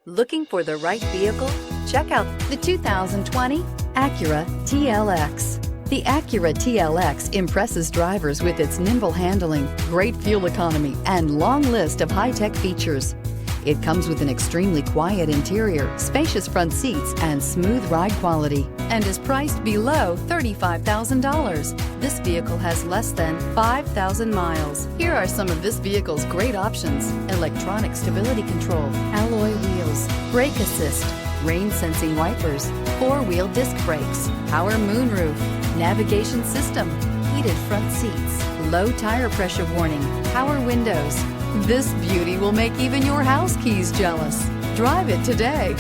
Looking for the right vehicle? Check out the 2020 Acura TLX. The Acura TLX impresses drivers with its nimble handling, great fuel economy, and long list of high-tech features. It comes with an extremely quiet interior, spacious front seats, and smooth ride quality, and is priced below $35,000. This vehicle has less than 5,000 miles. Here are some of this vehicle's great options: electronic stability control, alloy wheels, brake assist, rain sensing wipers, four-wheel disc brakes, power moonroof, navigation system, heated front seats, low tire pressure warning, power windows. This beauty will make even your house keys jealous. Drive it today.